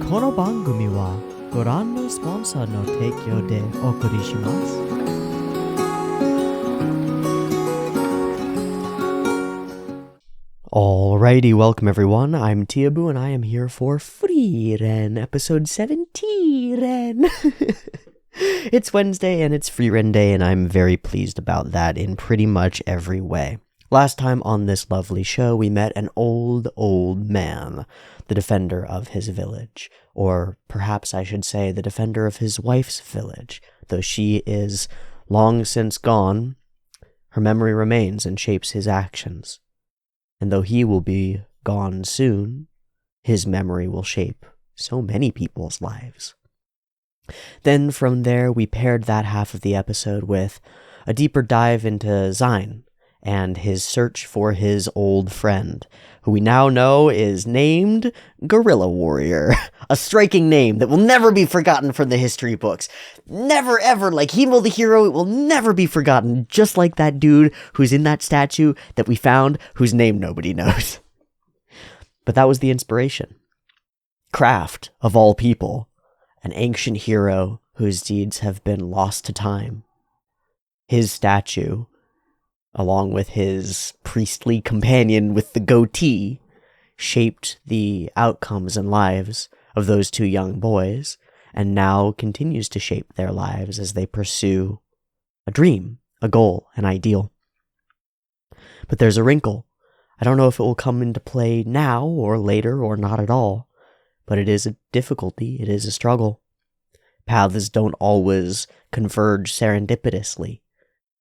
この番組はご覧のスポンサーの提供でお送りします。Alrighty, welcome everyone. I'm Teeaboo and I am here for Frieren, episode 17. It's Wednesday and it's Frieren Day, and I'm very pleased about that in pretty much every way. Last time on this lovely show, we met an old man, the defender of his village, or perhaps I should say the defender of his wife's village. Though she is long since gone, her memory remains and shapes his actions. And though he will be gone soon, his memory will shape so many people's lives. Then from there, we paired that half of the episode with a deeper dive into Zine and his search for his old friend, who we now know is named Guerrilla Warrior, a striking name that will never be forgotten from the history books. Never ever, like Hemo the Hero, it will never be forgotten, just like that dude who's in that statue that we found, whose name nobody knows. But that was the inspiration. Kraft, of all people, an ancient hero whose deeds have been lost to time. His statue, along with his priestly companion with the goatee, shaped the outcomes and lives of those two young boys, and now continues to shape their lives as they pursue a dream, a goal, an ideal. But there's a wrinkle. I don't know if it will come into play now or later or not at all, but it is a difficulty, it is a struggle. Paths don't always converge serendipitously.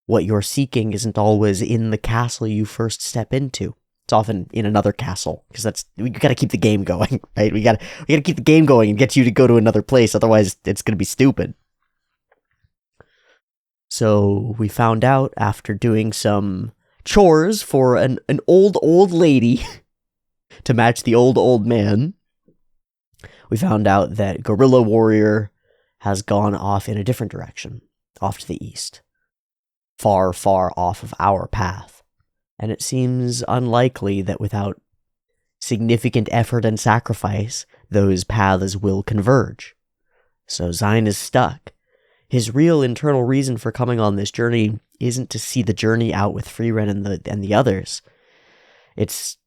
What you're seeking isn't always in the castle you first step into. It's often in another castle, because we gotta keep the game going, right? We gotta keep the game going and get you to go to another place, otherwise it's gonna be stupid. So we found out after doing some chores for an old lady to match the old man, we found out that Guerrilla Warrior has gone off in a different direction, off to the east. Far, far off of our path, and it seems unlikely that without significant effort and sacrifice, those paths will converge. So Zine is stuck. His real internal reason for coming on this journey isn't to see the journey out with Frieren and the others. It's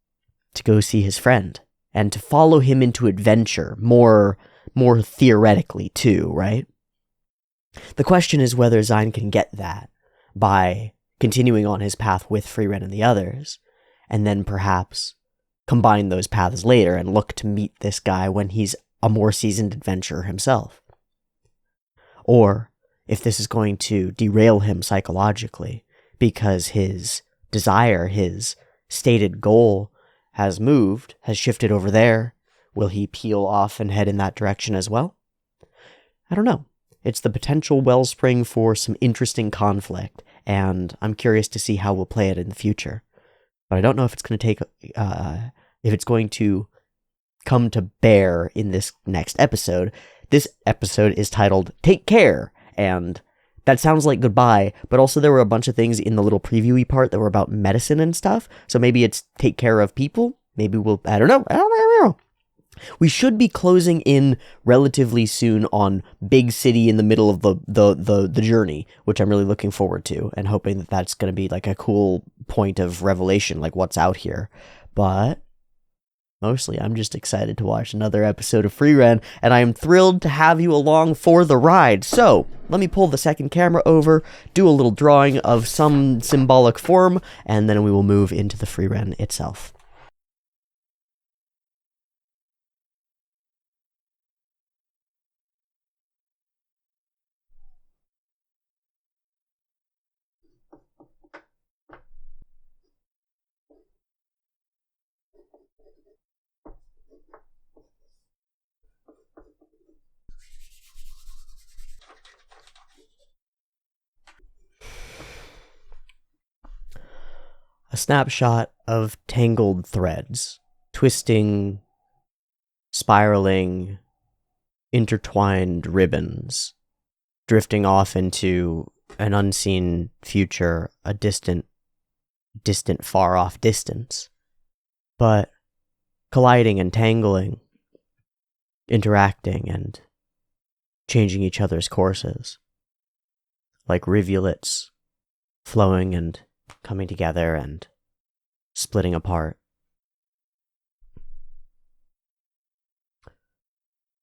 to go see his friend, and to follow him into adventure, more theoretically too, right? The question is whether Zine can get that by continuing on his path with Frieren and the others, and then perhaps combine those paths later and look to meet this guy when he's a more seasoned adventurer himself. Or if this is going to derail him psychologically, because his desire, his stated goal has shifted over there, will he peel off and head in that direction as well? I don't know. It's the potential wellspring for some interesting conflict, and I'm curious to see how we'll play it in the future. But I don't know if it's going to come to bear in this next episode. This episode is titled Take Care, and that sounds like goodbye, but also there were a bunch of things in the little previewy part that were about medicine and stuff, so maybe it's take care of people. Maybe I don't know. We should be closing in relatively soon on big city in the middle of the journey, which I'm really looking forward to, and hoping that that's going to be like a cool point of revelation, like what's out here. But mostly I'm just excited to watch another episode of Frieren, and I am thrilled to have you along for the ride. So let me pull the second camera over, do a little drawing of some symbolic form, and then we will move into the Frieren itself. A snapshot of tangled threads, twisting, spiraling, intertwined ribbons, drifting off into an unseen future, a distant, far-off distance, but colliding and tangling interacting and changing each other's courses, like rivulets flowing and coming together and splitting apart.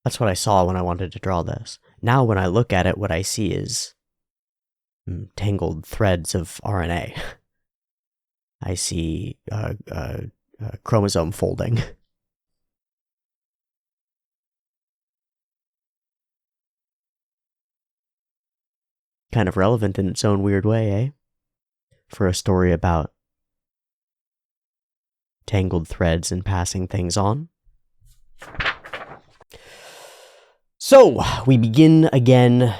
That's what I saw when I wanted to draw this. Now when I look at it, what I see is tangled threads of RNA. I see chromosome folding. Kind of relevant in its own weird way, eh? For a story about tangled threads and passing things on. So, we begin again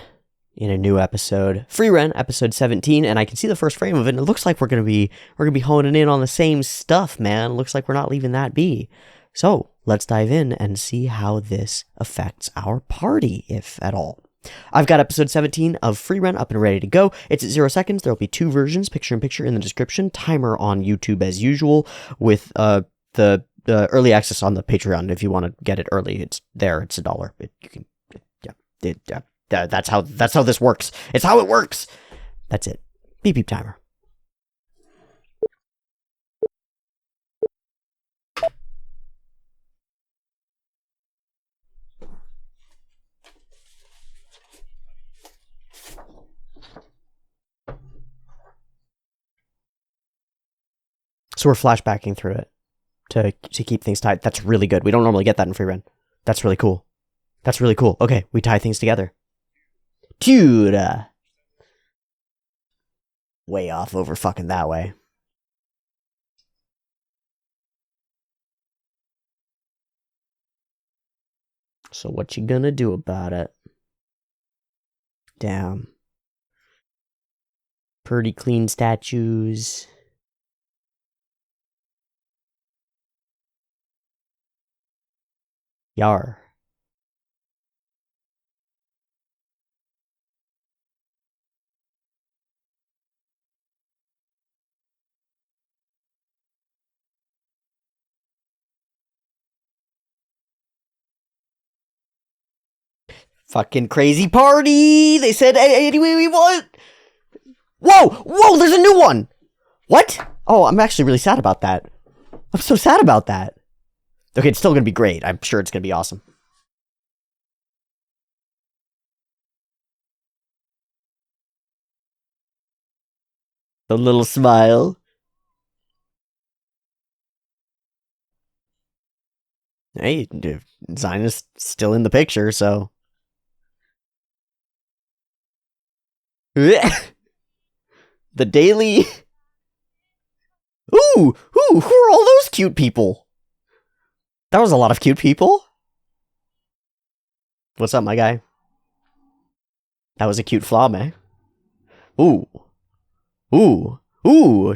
in a new episode. Frieren, episode 17, and I can see the first frame of it, and it looks like we're gonna be honing in on the same stuff, man. It looks like we're not leaving that be. So, let's dive in and see how this affects our party, if at all. I've got episode 17 of Frieren up and ready to go. It's at 0 seconds. There'll be 2 versions, picture-in-picture in the description. Timer on YouTube as usual, with the early access on the Patreon. If you want to get it early, it's there. It's $1. That's how this works. It's how it works. That's it. Beep beep timer. So we're flashbacking through it to keep things tied. That's really good. We don't normally get that in Frieren. That's really cool. That's really cool. Okay, we tie things together. Dude. Way off over fucking that way. So what you gonna do about it? Damn. Pretty clean statues. Yar. Fucking crazy party! They said anyway we want. Whoa! There's a new one! What? Oh, I'm actually really sad about that. I'm so sad about that. Okay, it's still gonna be great. I'm sure it's gonna be awesome. The little smile. Hey, Zionist still in the picture, so. The daily. Ooh, who are all those cute people? That was a lot of cute people. What's up, my guy? That was a cute flaw, man. Ooh,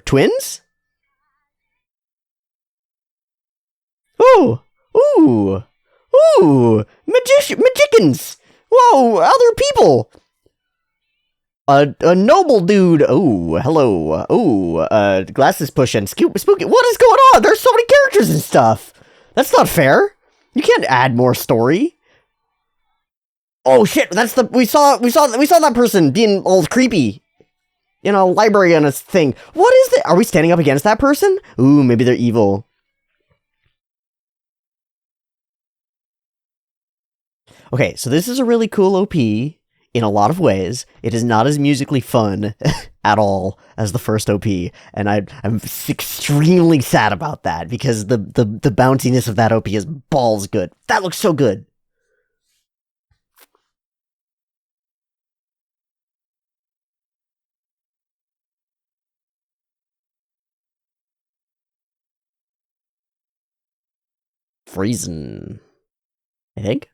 twins? Magicians! Whoa, other people! A noble dude. Oh, hello. Oh, glasses pushing. Spooky. What is going on? There's so many characters and stuff. That's not fair. You can't add more story. Oh shit! That's the we saw that person being all creepy in a library on a thing. What is that? Are we standing up against that person? Ooh, maybe they're evil. Okay, so this is a really cool OP in a lot of ways. It is not as musically fun at all as the first OP, and I'm extremely sad about that because the bounciness of that OP is balls good. That looks so good. Frieren, I think.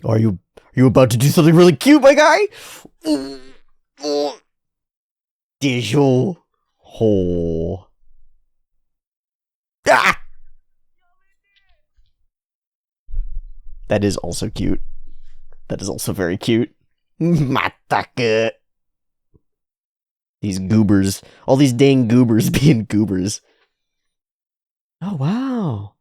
Are you about to do something really cute, my guy? Digital hole. Ah! That is also cute. That is also very cute. Matake. These goobers. All these dang goobers being goobers. Oh, wow.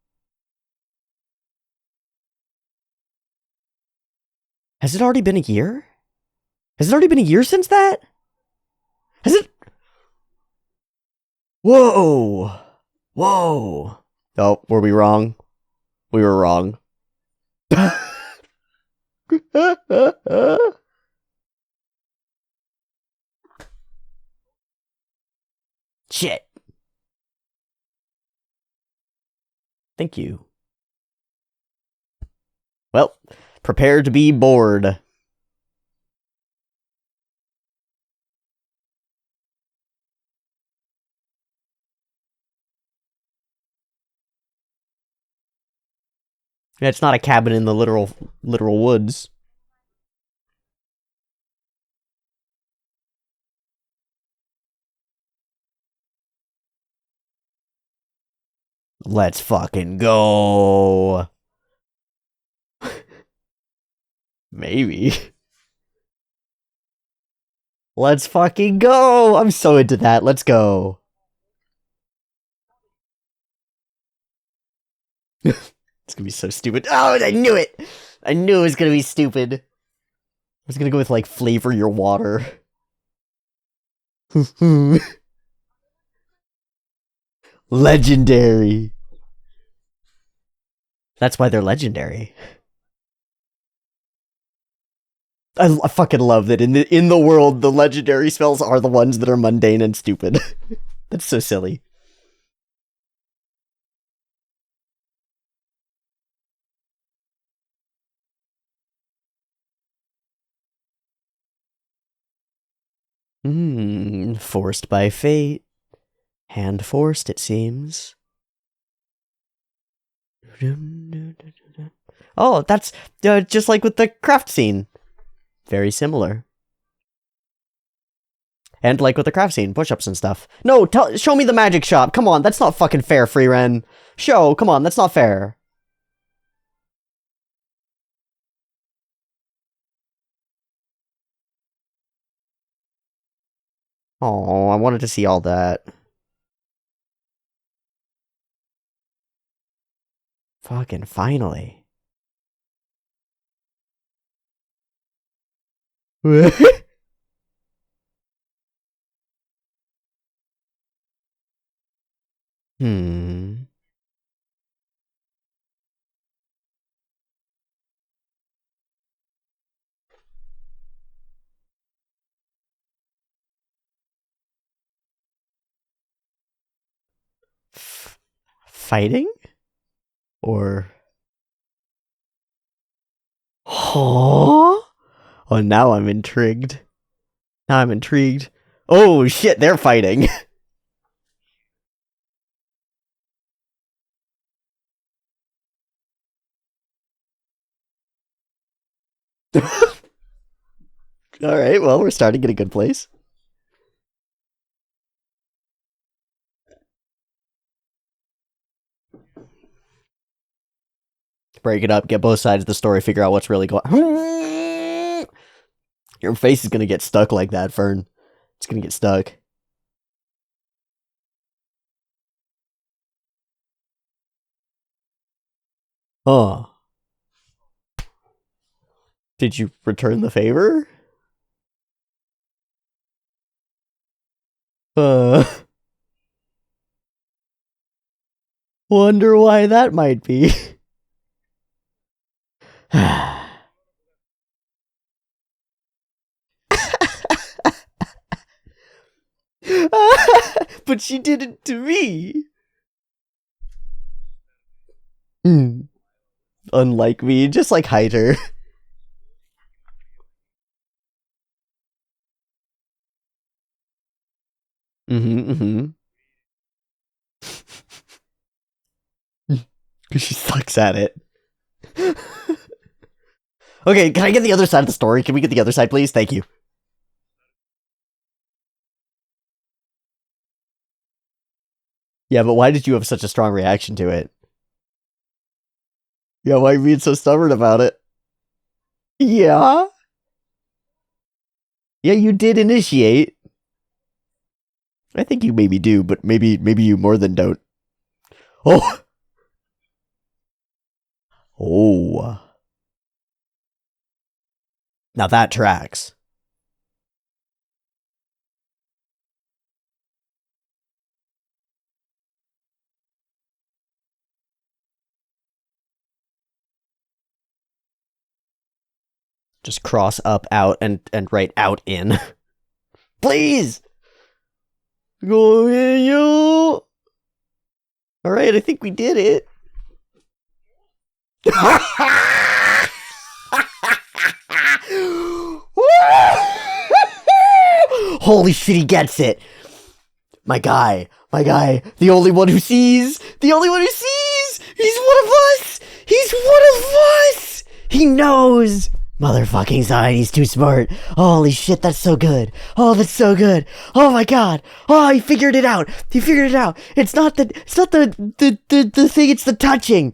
Has it already been a year? Has it already been a year since that? Has it? Whoa. Whoa. Oh, were we wrong? We were wrong. Shit. Thank you. Well, prepare to be bored. It's not a cabin in the literal woods. Let's fucking go. Maybe. Let's fucking go. I'm so into that. Let's go. It's gonna be so stupid. Oh, I knew it. I knew it was gonna be stupid. I was gonna go with, like, flavor your water. Legendary. That's why they're legendary. I fucking love that in the world, the legendary spells are the ones that are mundane and stupid. That's so silly. Forced by fate. Hand forced, it seems. Oh, that's just like with the craft scene. Very similar. And like with the craft scene, push-ups and stuff. No, show me the magic shop. Come on, that's not fucking fair, Frieren. Come on, that's not fair. Oh, I wanted to see all that. Fucking finally. Hmm. Fighting? Or... Huh? Oh, now I'm intrigued. Now I'm intrigued. Oh, shit, they're fighting. Alright, well, we're starting in a good place. Break it up, get both sides of the story, figure out what's really going on. Your face is gonna get stuck like that, Fern. It's gonna get stuck. Oh. Did you return the favor? Wonder why that might be. But she did it to me. Unlike me, just like Hyder. She sucks at it. Okay, can I get the other side of the story? Can we get the other side, please? Thank you. Yeah, but why did you have such a strong reaction to it? Yeah, why are you being so stubborn about it? Yeah? Yeah, you did initiate. I think you maybe do, but maybe you more than don't. Oh! Oh. Now that tracks. Just cross up, out, and right out in. Please! Go in, you! Alright, I think we did it. Holy shit, he gets it. My guy, the only one who sees, he's one of us, he knows. Motherfucking Zion, he's too smart. Holy shit, that's so good. Oh, that's so good. Oh my god. Oh, he figured it out. It's not the thing, it's the touching.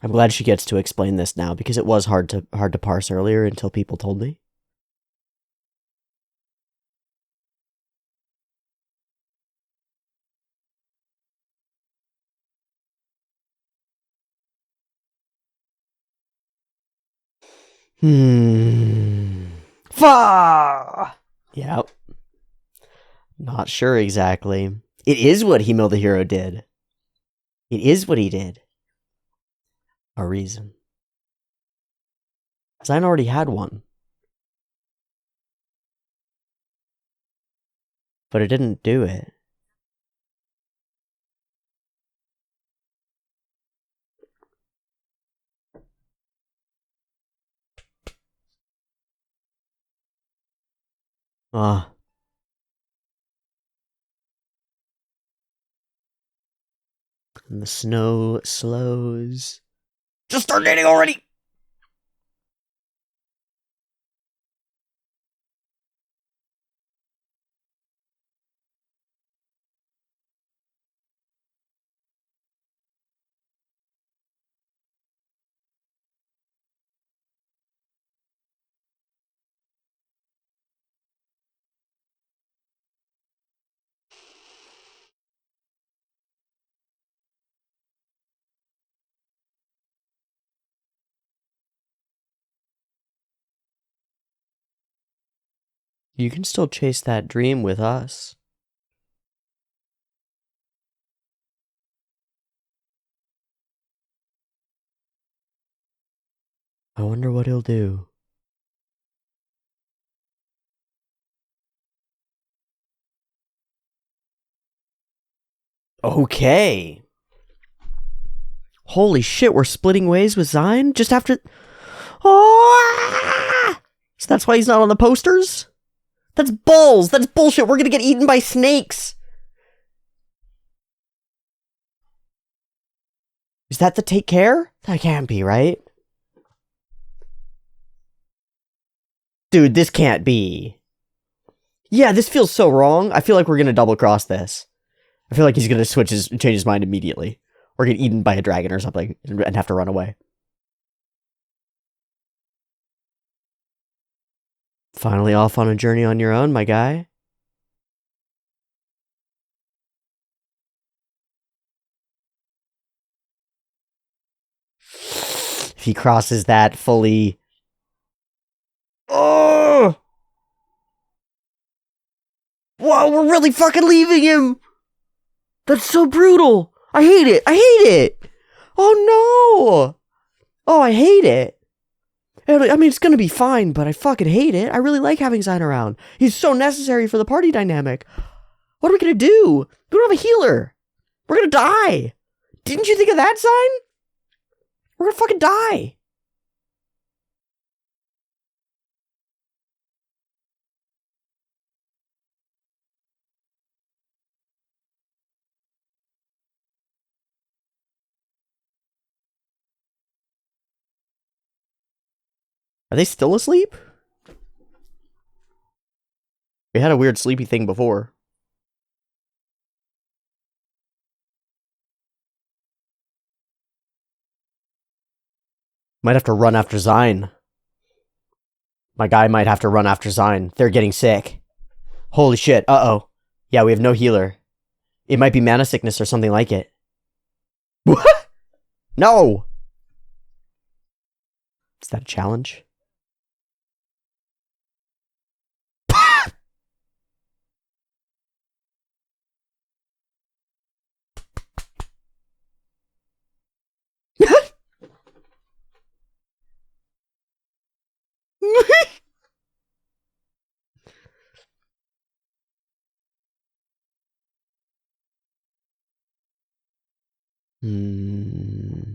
I'm glad she gets to explain this now, because it was hard to parse earlier until people told me. Fa! Yep. Not sure exactly. It is what Himo the Hero did. It is what he did. A reason. Zion already had one. But it didn't do it. Ah. And the snow slows. Just start dating already! You can still chase that dream with us. I wonder what he'll do. Okay. Holy shit, we're splitting ways with Zion just after... Oh! So that's why he's not on the posters? That's balls! That's bullshit! We're gonna get eaten by snakes! Is that the take care? That can't be, right? Dude, this can't be. Yeah, this feels so wrong. I feel like we're gonna double cross this. I feel like he's gonna change his mind immediately. Or get eaten by a dragon or something and have to run away. Finally off on a journey on your own, my guy. If he crosses that fully... Oh! Whoa, we're really fucking leaving him! That's so brutal! I hate it! Oh no! Oh, I hate it! I mean, it's gonna be fine, but I fucking hate it. I really like having Zion around. He's so necessary for the party dynamic. What are we gonna do? We don't have a healer. We're gonna die. Didn't you think of that, Zion? We're gonna fucking die. Are they still asleep? We had a weird sleepy thing before. Might have to run after Zine. My guy might have to run after Zine. They're getting sick. Holy shit. Uh-oh. Yeah, we have no healer. It might be mana sickness or something like it. What? No! Is that a challenge? Hmm.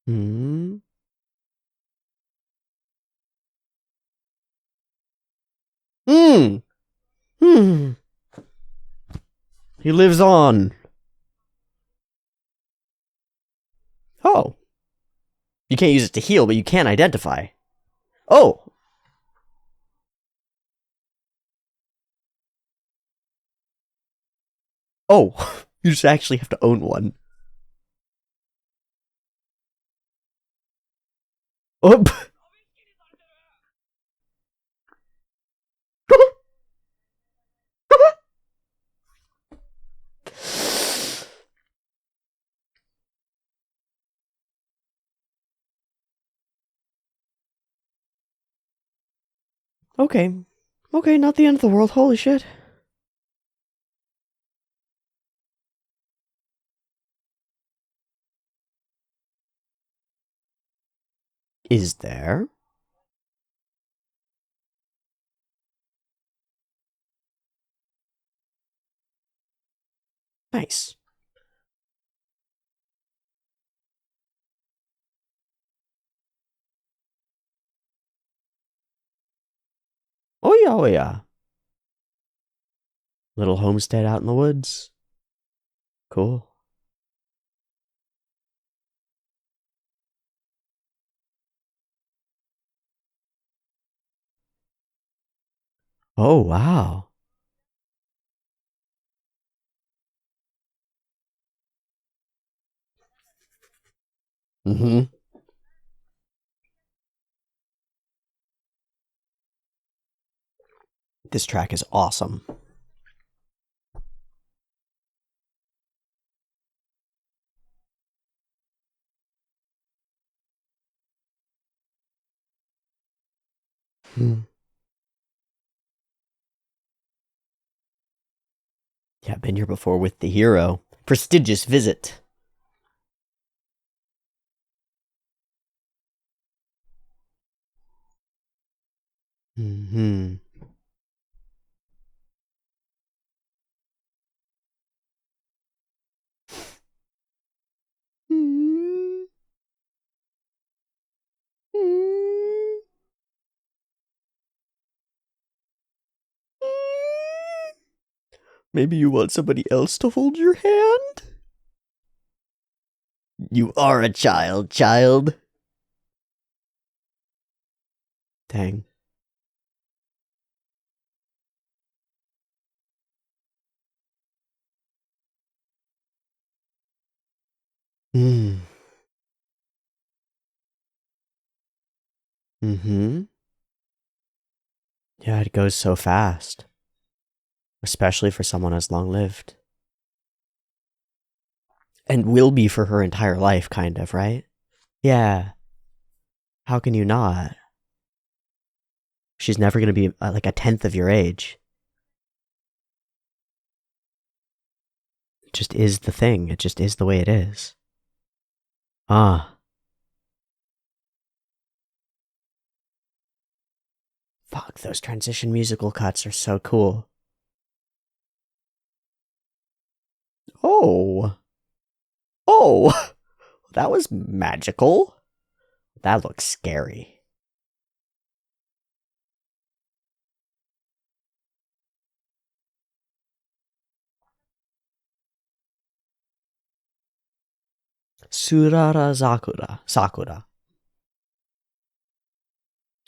Hmm. Hmm. Hmm. He lives on. Oh. You can't use it to heal, but you can identify. Oh. Oh. You just actually have to own one. Oh. Okay. Okay, not the end of the world. Holy shit. Is there? Nice. Oh yeah, oh yeah. Little homestead out in the woods. Cool. Oh wow. Mm-hmm. This track is awesome. Hmm. Yeah, been here before with the hero. Prestigious visit. Mm-hmm. Maybe you want somebody else to hold your hand? You are a child, child. Dang. Mm. Mm-hmm. Yeah, it goes so fast. Especially for someone as long-lived. And will be for her entire life, kind of, right? Yeah. How can you not? She's never going to be like a tenth of your age. It just is the thing. It just is the way it is. Ah. Fuck, those transition musical cuts are so cool. Oh. Oh. That was magical. That looks scary. Surara Sakura.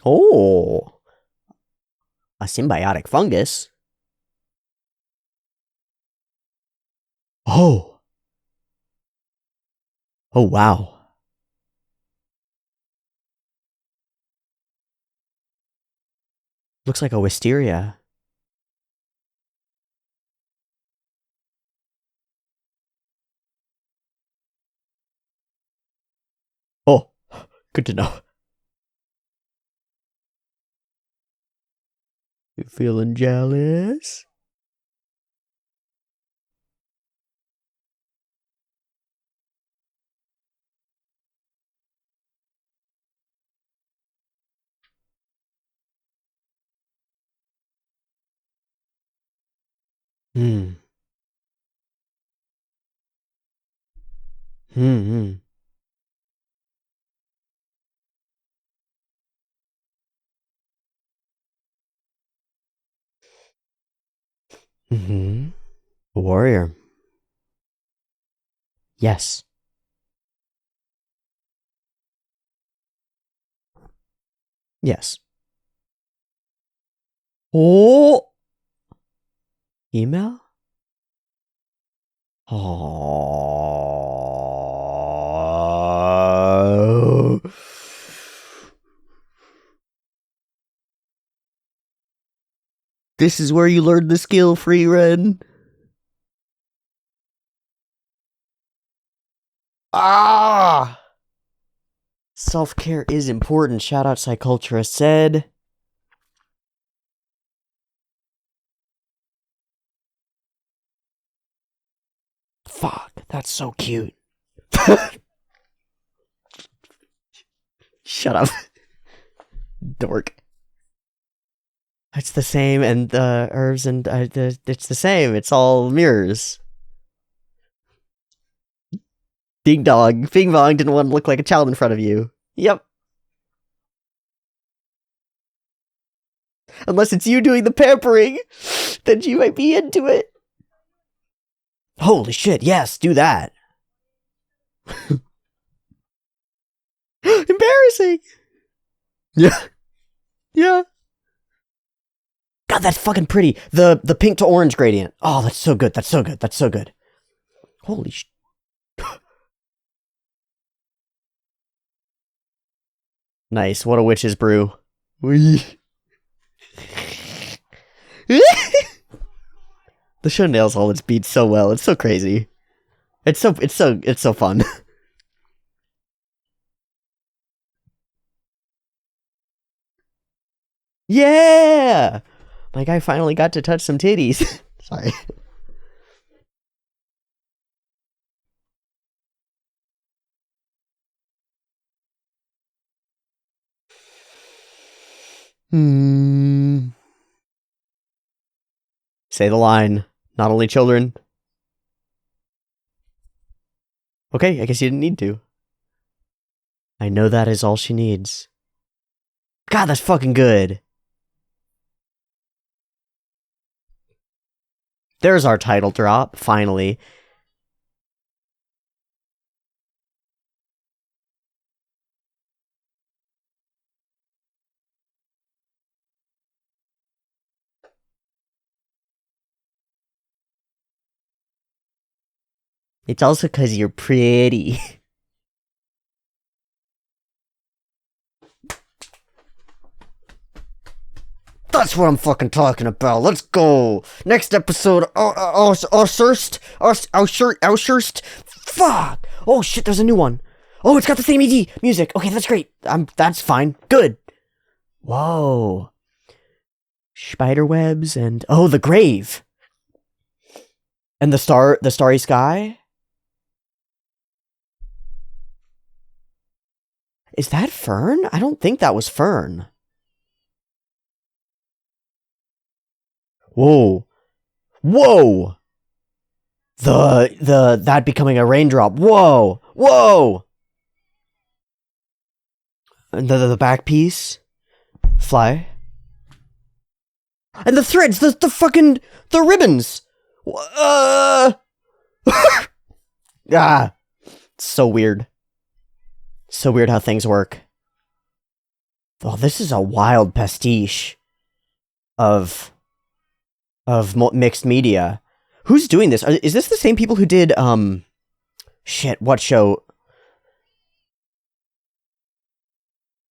Oh, a symbiotic fungus. Oh. Oh, wow. Looks like a wisteria. Oh, good to know. You feeling jealous? Hmm. Hmm. Hmm. A warrior. Yes. Yes. Oh. Email? Oh. This is where you learn the skill, Frieren. Ah! Self-care is important. Shout out Psycultura said. Fuck, that's so cute. Shut up. Dork. It's the same, and the herbs and it's the same. It's all mirrors. Ding dong. Bing bong didn't want to look like a child in front of you. Yep. Unless it's you doing the pampering, then you might be into it. Holy shit, yes, do that. Embarrassing. Yeah. Yeah. God, that's fucking pretty. The pink to orange gradient. Oh, that's so good. That's so good. That's so good. Holy shit. Nice. What a witch's brew. The show nails all its beats so well. It's so crazy. It's so fun. Yeah! My guy finally got to touch some titties. Sorry. Say the line. Not only children. Okay, I guess you didn't need to. I know that is all she needs. God, that's fucking good. There's our title drop, finally. It's also because you're pretty. That's what I'm fucking talking about. Let's go. Next episode. First. Fuck. Oh shit, there's a new one. Oh, it's got the same ED music. Okay, that's great. That's fine. Good. Whoa. Spider webs and the grave. And the starry sky. Is that Fern? I don't think that was Fern. Whoa. Whoa! That becoming a raindrop. Whoa! Whoa! And the back piece. Fly. And the threads, the fucking, the ribbons! Ah! so weird. So weird how things work. Oh, this is a wild pastiche of mixed media. Who's doing this? Is this the same people who did, shit, what show?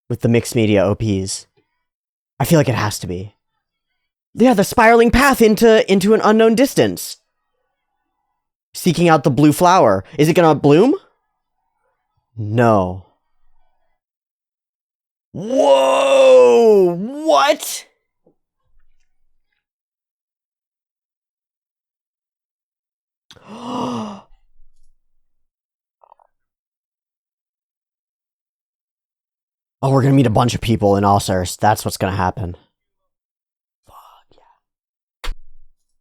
With the mixed media OPs. I feel like it has to be. Yeah, the spiraling path into an unknown distance. Seeking out the blue flower. Is it gonna bloom? No. Whoa! What? Oh, we're gonna meet a bunch of people in Alcers. That's what's gonna happen. Fuck yeah.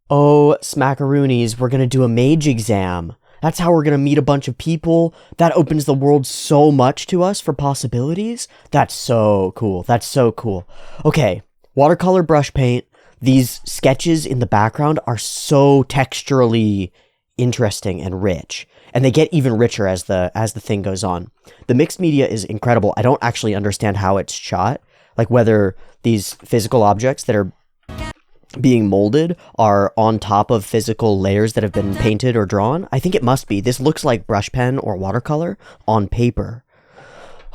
Oh, smackaroonies, we're gonna do a mage exam. That's how we're gonna meet a bunch of people. That opens the world so much to us for possibilities. That's so cool. That's so cool. Okay, watercolor brush paint. These sketches in the background are so texturally interesting and rich. And they get even richer as the thing goes on. The mixed media is incredible. I don't actually understand how it's shot. Like whether these physical objects that are being molded are on top of physical layers that have been painted or drawn. I think it must be. This looks like brush pen or watercolor on paper.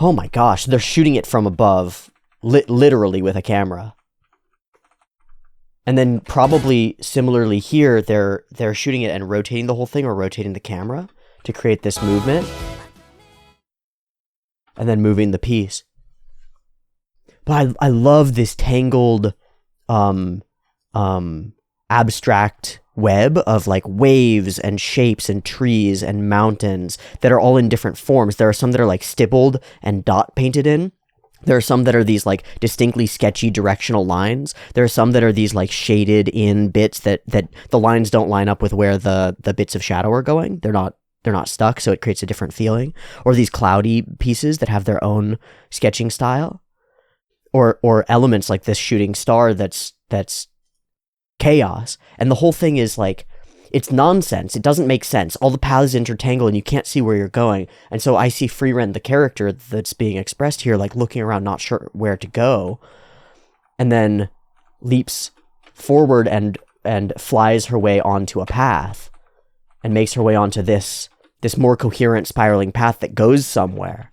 Oh my gosh, they're shooting it from above, literally with a camera. And then probably similarly here, they're shooting it and rotating the whole thing or rotating the camera to create this movement. And then moving the piece. But I love this tangled abstract web of like waves and shapes and trees and mountains that are all in different forms. There are some that are like stippled and dot painted in. There are some that are these like distinctly sketchy directional lines. There are some that are these like shaded in bits that the lines don't line up with where the bits of shadow are going. They're not stuck, so it creates a different feeling. Or these cloudy pieces that have their own sketching style. Or elements like this shooting star that's chaos. And the whole thing is like, it's nonsense. It doesn't make sense. All the paths intertangle and you can't see where you're going. And so I see Frieren, the character that's being expressed here, like looking around, not sure where to go, and then leaps forward and flies her way onto a path and makes her way onto this more coherent spiraling path that goes somewhere,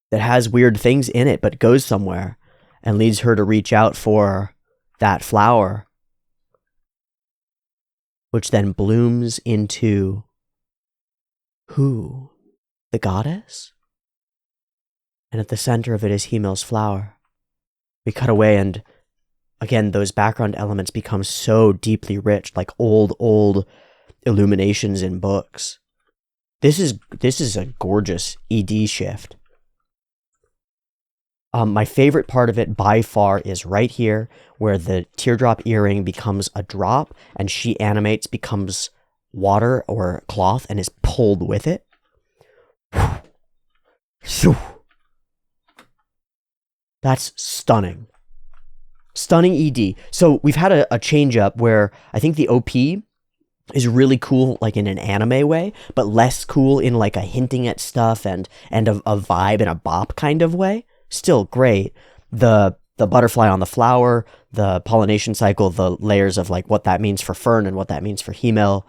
that has weird things in it, but goes somewhere and leads her to reach out for that flower, which then blooms into who? The goddess? And at the center of it is Himmel's flower. We cut away and again, those background elements become so deeply rich, like old illuminations in books. This is a gorgeous ED shift. My favorite part of it by far is right here, where the teardrop earring becomes a drop and she animates, becomes water or cloth and is pulled with it. That's stunning. Stunning ED. So we've had a change up where I think the OP is really cool, like in an anime way, but less cool in like a hinting at stuff and a vibe and a bop kind of way. Still great. The butterfly on the flower, the pollination cycle, the layers of like what that means for Fern and what that means for Himmel.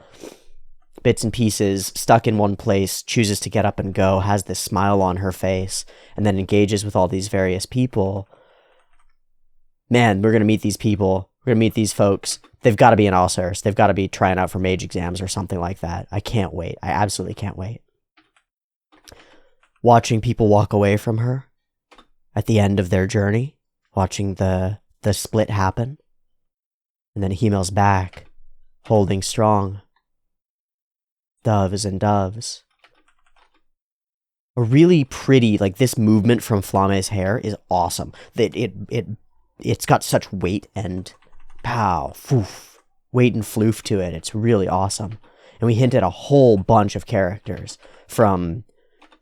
Bits and pieces, stuck in one place, chooses to get up and go, has this smile on her face, and then engages with all these various people. Man, we're going to meet these people. We're going to meet these folks. They've got to be in Alcers. They've got to be trying out for mage exams or something like that. I can't wait. I absolutely can't wait. Watching people walk away from her at the end of their journey, watching the split happen, and then Himmel's back, holding strong. Doves and doves. A really pretty, like this movement from Flamme's hair is awesome. It's got such weight and pow, foof, weight and floof to it. It's really awesome. And we hint at a whole bunch of characters, from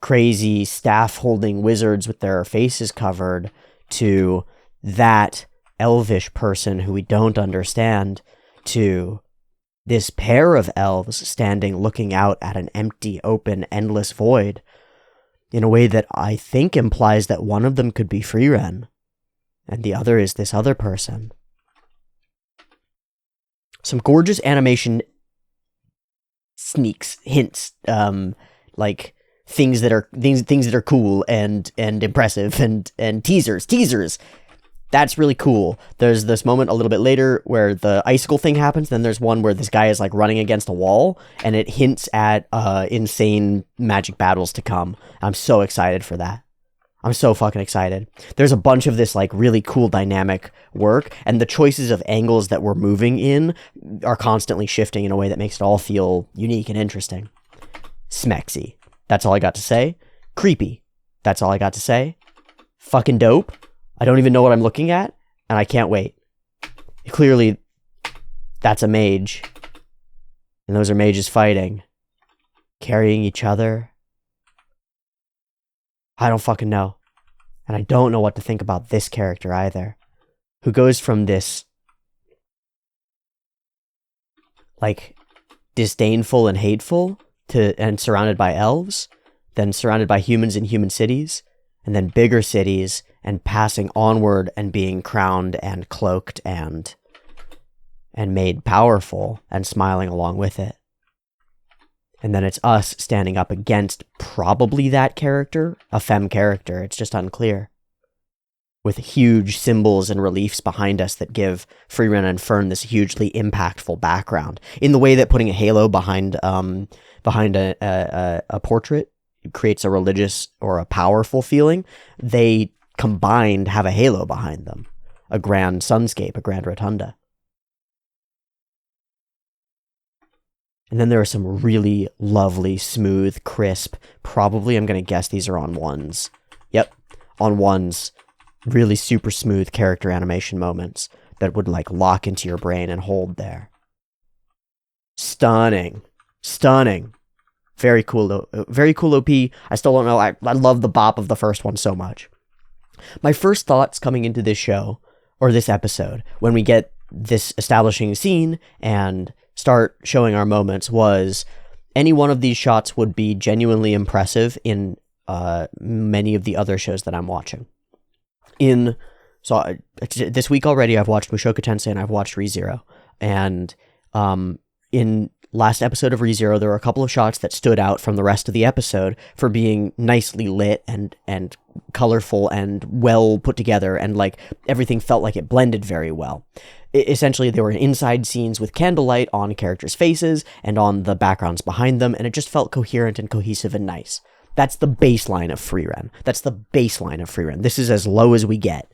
crazy staff-holding wizards with their faces covered to that elvish person who we don't understand, to this pair of elves standing looking out at an empty, open, endless void in a way that I think implies that one of them could be Frieren and the other is this other person. Some gorgeous animation sneaks, hints, like things that are cool and impressive and teasers. That's really cool. There's this moment a little bit later where the icicle thing happens. Then there's one where this guy is like running against a wall, and it hints at insane magic battles to come. I'm so excited for that. I'm so fucking excited. There's a bunch of this like really cool dynamic work, and the choices of angles that we're moving in are constantly shifting in a way that makes it all feel unique and interesting. Smexy. That's all I got to say. Creepy. That's all I got to say. Fucking dope. I don't even know what I'm looking at, and I can't wait. Clearly, that's a mage. And those are mages fighting. Carrying each other. I don't fucking know. And I don't know what to think about this character either. Who goes from this, like, disdainful and hateful and surrounded by elves, then surrounded by humans in human cities, and then bigger cities, and passing onward and being crowned and cloaked and made powerful and smiling along with it. And then it's us standing up against probably that character, a femme character, it's just unclear. With huge symbols and reliefs behind us that give Frieren and Fern this hugely impactful background. In the way that putting a halo behind a portrait creates a religious or a powerful feeling, they combined have a halo behind them, a grand sunscape, a grand rotunda. And then there are some really lovely, smooth, crisp, probably I'm going to guess these are on ones. Yep, on ones, really super smooth character animation moments that would like lock into your brain and hold there. Stunning. Very cool OP. I still don't know, I love the bop of the first one so much. My first thoughts coming into this show, or this episode, when we get this establishing scene and start showing our moments, was any one of these shots would be genuinely impressive in many of the other shows that I'm watching. This week already, I've watched Mushoku Tensei and I've watched ReZero. And in last episode of ReZero, there were a couple of shots that stood out from the rest of the episode for being nicely lit and colorful and well put together, and like everything felt like it blended very well. Essentially, there were inside scenes with candlelight on characters' faces and on the backgrounds behind them, and it just felt coherent and cohesive and nice. That's the baseline of Frieren. This is as low as we get.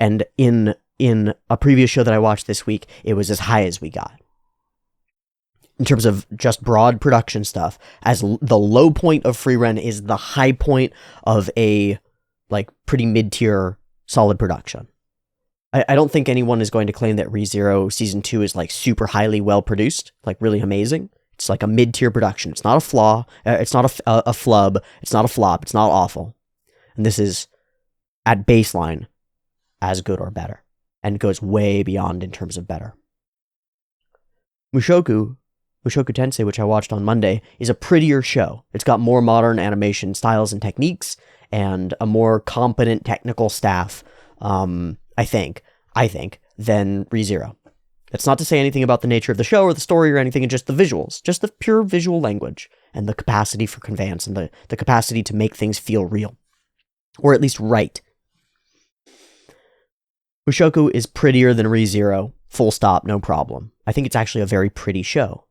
And in a previous show that I watched this week, it was as high as we got. In terms of just broad production stuff, as the low point of Frieren is the high point of a like pretty mid-tier solid production. I don't think anyone is going to claim that ReZero Season 2 is like super highly well produced, like really amazing. It's like a mid-tier production. It's not a flaw. It's not a flub. It's not a flop. It's not awful. And this is, at baseline, as good or better. And goes way beyond in terms of better. Mushoku Tensei, which I watched on Monday, is a prettier show. It's got more modern animation styles and techniques, and a more competent technical staff, I think, than ReZero. That's not to say anything about the nature of the show or the story or anything, it's just the visuals, just the pure visual language, and the capacity for conveyance, and the capacity to make things feel real. Or at least right. Mushoku is prettier than ReZero, full stop, no problem. I think it's actually a very pretty show.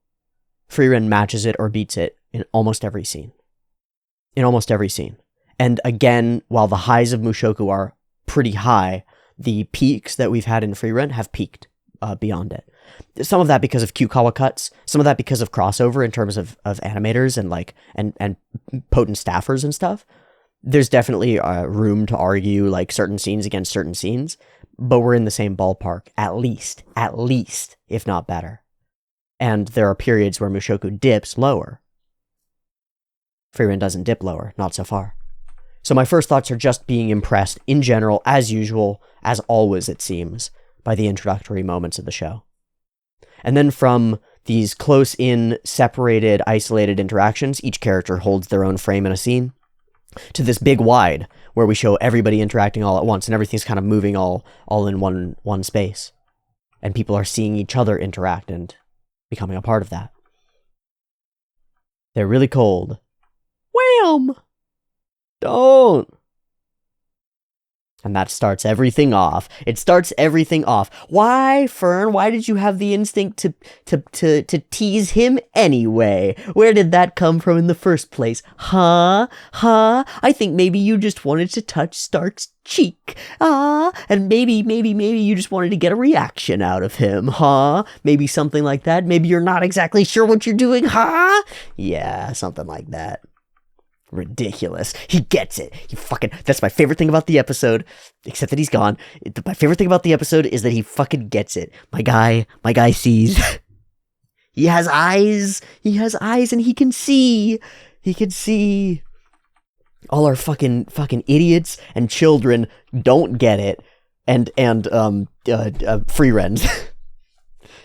Frieren matches it or beats it in almost every scene. And again, while the highs of Mushoku are pretty high, the peaks that we've had in Frieren have peaked beyond it. Some of that because of Kyukawa cuts, some of that because of crossover in terms of animators and potent staffers and stuff. There's definitely room to argue like certain scenes against certain scenes, but we're in the same ballpark, at least, if not better. And there are periods where Mushoku dips lower. Frieren doesn't dip lower, not so far. So my first thoughts are just being impressed in general, as usual, as always it seems, by the introductory moments of the show. And then from these close-in, separated, isolated interactions, each character holds their own frame in a scene, to this big wide, where we show everybody interacting all at once, and everything's kind of moving all in one space. And people are seeing each other interact and becoming a part of that. They're really cold. Wham! Don't! And that starts everything off. It starts everything off. Why, Fern? Why did you have the instinct to tease him anyway? Where did that come from in the first place? Huh? I think maybe you just wanted to touch Stark's cheek. And maybe you just wanted to get a reaction out of him, huh? Maybe something like that. Maybe you're not exactly sure what you're doing, huh? Yeah, something like that. Ridiculous. He gets it. That's my favorite thing about the episode, except that he's gone. My favorite thing about the episode is that he fucking gets it. My guy sees. He has eyes and he can see. All our fucking idiots and children don't get it. And Frieren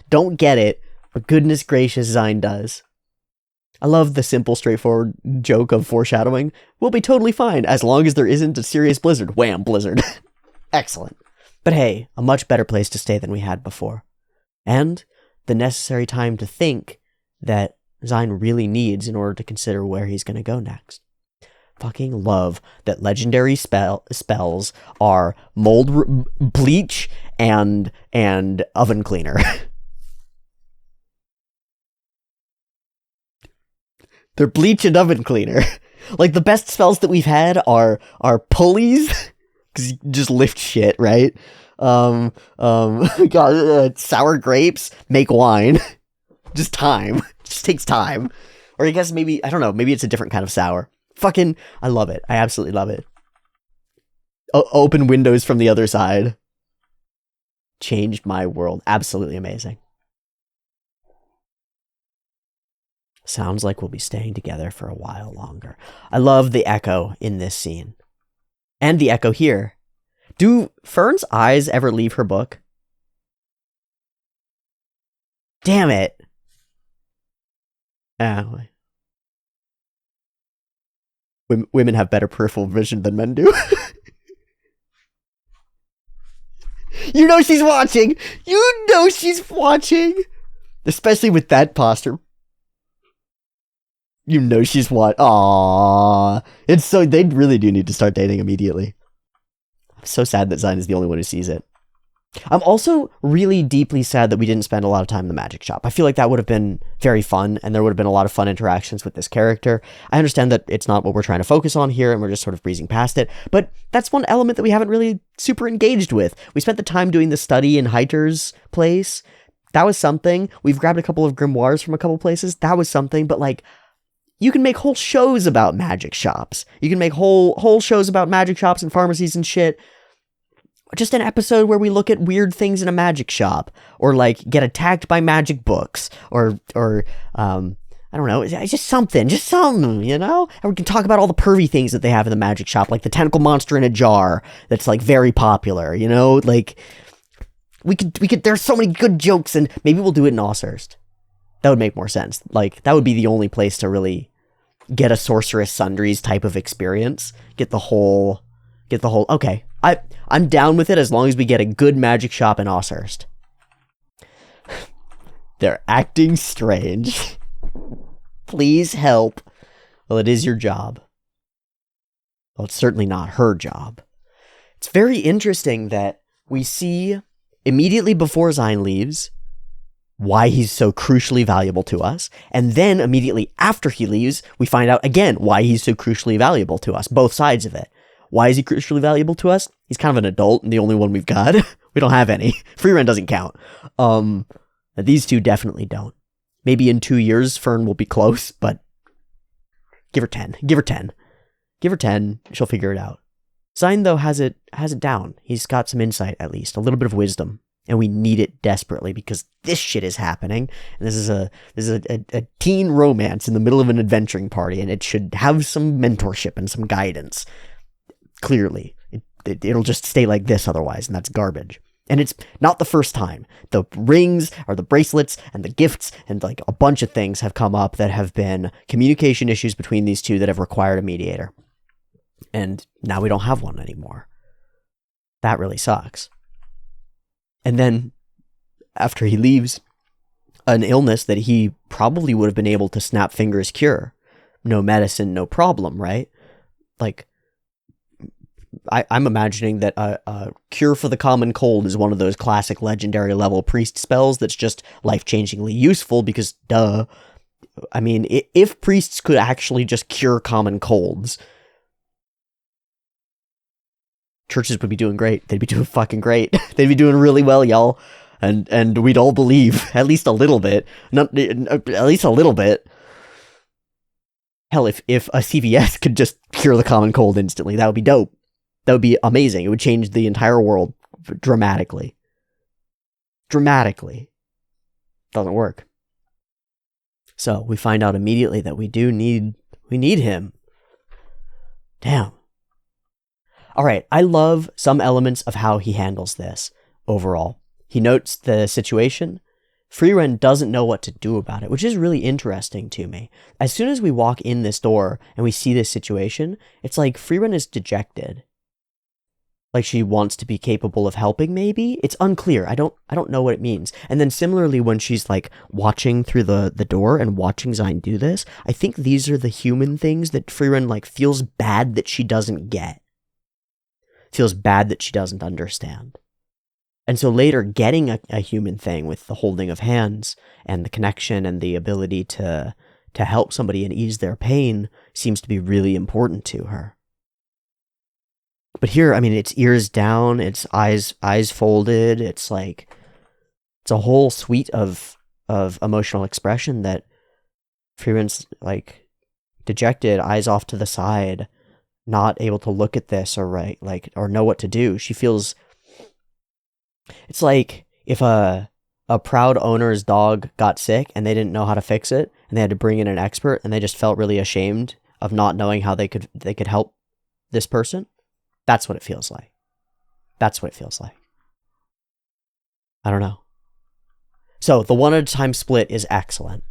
don't get it, but goodness gracious, Zine does. I love the simple, straightforward joke of foreshadowing. We'll be totally fine as long as there isn't a serious blizzard. Wham, blizzard. Excellent. But hey, a much better place to stay than we had before. And the necessary time to think that Zine really needs in order to consider where he's going to go next. Fucking love that legendary spells are mold bleach and oven cleaner. They're bleach and oven cleaner. Like, the best spells that we've had are pulleys, because you just lift shit, right? Sour grapes make wine. Just time. Just takes time. Or I guess maybe, I don't know, maybe it's a different kind of sour. Fucking, I love it. I absolutely love it. Open windows from the other side. Changed my world. Absolutely amazing. Sounds like we'll be staying together for a while longer. I love the echo in this scene. And the echo here. Do Fern's eyes ever leave her book? Damn it. Women have better peripheral vision than men do. You know she's watching. You know she's watching. Especially with that posture. You know she's what? Aww. It's so, they really do need to start dating immediately. I'm so sad that Zine is the only one who sees it. I'm also really deeply sad that we didn't spend a lot of time in the magic shop. I feel like that would have been very fun, and there would have been a lot of fun interactions with this character. I understand that it's not what we're trying to focus on here, and we're just sort of breezing past it, but that's one element that we haven't really super engaged with. We spent the time doing the study in Heiter's place. That was something. We've grabbed a couple of grimoires from a couple places. That was something, but like, you can make whole shows about magic shops. You can make whole shows about magic shops and pharmacies and shit. Just an episode where we look at weird things in a magic shop, or like get attacked by magic books, or I don't know, it's just something, you know? And we can talk about all the pervy things that they have in the magic shop, like the tentacle monster in a jar that's like very popular, you know? Like, we could, there's so many good jokes, and maybe we'll do it in Osshurst. That would make more sense. Like, that would be the only place to really get a Sorceress Sundries type of experience. Get the whole, okay, I'm down with it as long as we get a good magic shop in Osshurst. They're acting strange. Please help. Well, it is your job. Well, it's certainly not her job. It's very interesting that we see immediately before Zine leaves why he's so crucially valuable to us. And then immediately after he leaves, we find out again why he's so crucially valuable to us. Both sides of it. Why is he crucially valuable to us? He's kind of an adult and the only one we've got. We don't have any. Frieren doesn't count. These two definitely don't. Maybe in 2 years, Fern will be close, but give her 10. Give her 10. Give her 10. She'll figure it out. Zine, though, has it down. He's got some insight, at least. A little bit of wisdom. And we need it desperately because this shit is happening. And this is a teen romance in the middle of an adventuring party, and it should have some mentorship and some guidance. Clearly. It'll just stay like this otherwise, and that's garbage. And it's not the first time. The rings or the bracelets and the gifts and like a bunch of things have come up that have been communication issues between these two that have required a mediator. And now we don't have one anymore. That really sucks. And then after he leaves, an illness that he probably would have been able to snap fingers cure. No medicine, no problem, right? Like, I'm imagining that a cure for the common cold is one of those classic legendary level priest spells that's just life-changingly useful because, duh. I mean, if priests could actually just cure common colds, churches would be doing great. They'd be doing fucking great. They'd be doing really well, y'all. And we'd all believe, at least a little bit. At least a little bit. Hell, if a CVS could just cure the common cold instantly, that would be dope. That would be amazing. It would change the entire world dramatically. Dramatically. Doesn't work. So we find out immediately that we need him. Damn. All right, I love some elements of how he handles this overall. He notes the situation. Frieren doesn't know what to do about it, which is really interesting to me. As soon as we walk in this door and we see this situation, it's like Frieren is dejected. Like she wants to be capable of helping, maybe? It's unclear. I don't know what it means. And then similarly, when she's like watching through the door and watching Zine do this, I think these are the human things that Frieren like feels bad that she doesn't get. Feels bad that she doesn't understand. And so later, getting a human thing with the holding of hands and the connection and the ability to help somebody and ease their pain seems to be really important to her. But here, I mean, it's ears down, it's eyes folded, it's like, it's a whole suite of emotional expression that Frieren's like dejected, eyes off to the side, not able to look at this or know what to do. She feels, it's like if a proud owner's dog got sick and they didn't know how to fix it and they had to bring in an expert and they just felt really ashamed of not knowing how they could help this person. That's what it feels like. That's what it feels like. I don't know. So the one at a time split is excellent.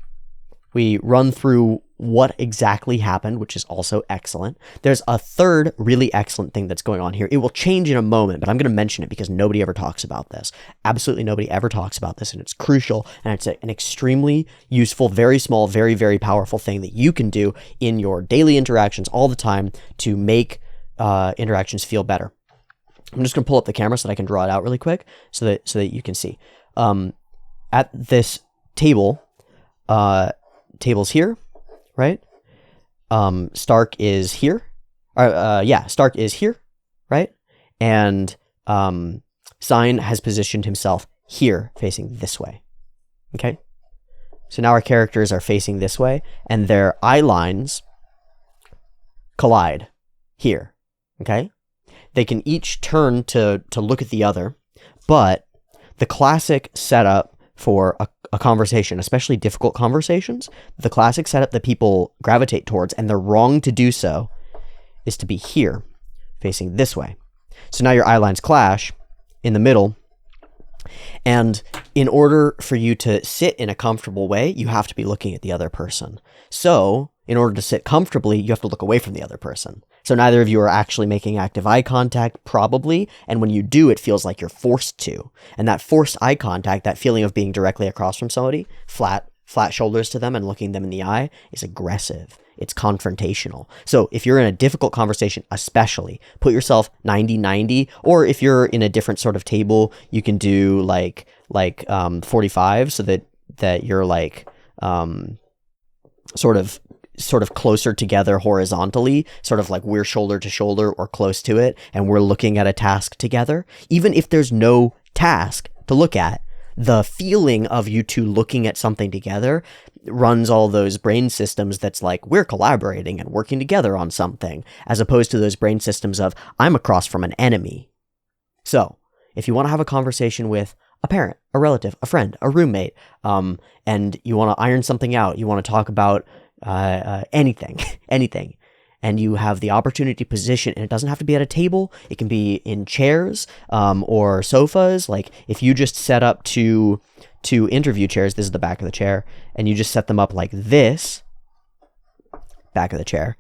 We run through what exactly happened, which is also excellent. There's a third really excellent thing that's going on here. It will change in a moment, but I'm going to mention it because nobody ever talks about this. Absolutely nobody ever talks about this, and it's crucial, and it's an extremely useful, very small, very, very powerful thing that you can do in your daily interactions all the time to make interactions feel better. I'm just going to pull up the camera so that I can draw it out really quick so that you can see. At this table, table's here, right? Stark is here. Stark is here, right? And Zine has positioned himself here, facing this way. Okay? So now our characters are facing this way, and their eye lines collide here. Okay? They can each turn to look at the other, but the classic setup for a conversation, especially difficult conversations, the classic setup that people gravitate towards, and they're wrong to do so, is to be here, facing this way. So now your eye lines clash in the middle, and in order for you to sit in a comfortable way, you have to be looking at the other person. So, in order to sit comfortably, you have to look away from the other person. So neither of you are actually making active eye contact, probably, and when you do, it feels like you're forced to. And that forced eye contact, that feeling of being directly across from somebody, flat shoulders to them and looking them in the eye, is aggressive. It's confrontational. So if you're in a difficult conversation, especially, put yourself 90-90, or if you're in a different sort of table, you can do like 45, so that you're like sort of closer together horizontally, sort of like we're shoulder to shoulder or close to it, and we're looking at a task together. Even if there's no task to look at, the feeling of you two looking at something together runs all those brain systems that's like, we're collaborating and working together on something, as opposed to those brain systems of, I'm across from an enemy. So, if you want to have a conversation with a parent, a relative, a friend, a roommate, and you want to iron something out, you want to talk about anything, and you have the opportunity to position, and it doesn't have to be at a table. It can be in chairs or sofas. Like if you just set up two interview chairs, this is the back of the chair, and you just set them up like this, back of the chair,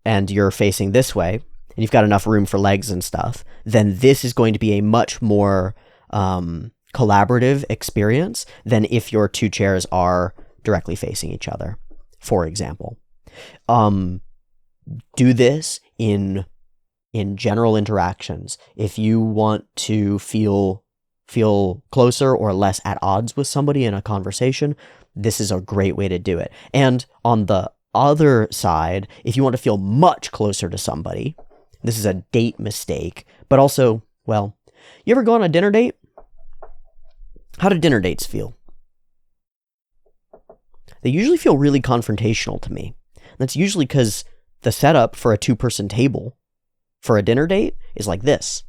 and you're facing this way, and you've got enough room for legs and stuff, then this is going to be a much more collaborative experience than if your two chairs are directly facing each other, for example. Do this in general interactions. If you want to feel closer or less at odds with somebody in a conversation, this is a great way to do it. And on the other side, if you want to feel much closer to somebody, this is a date mistake, but also, well, you ever go on a dinner date? How do dinner dates feel? They usually feel really confrontational to me. That's usually because the setup for a two-person table for a dinner date is like this.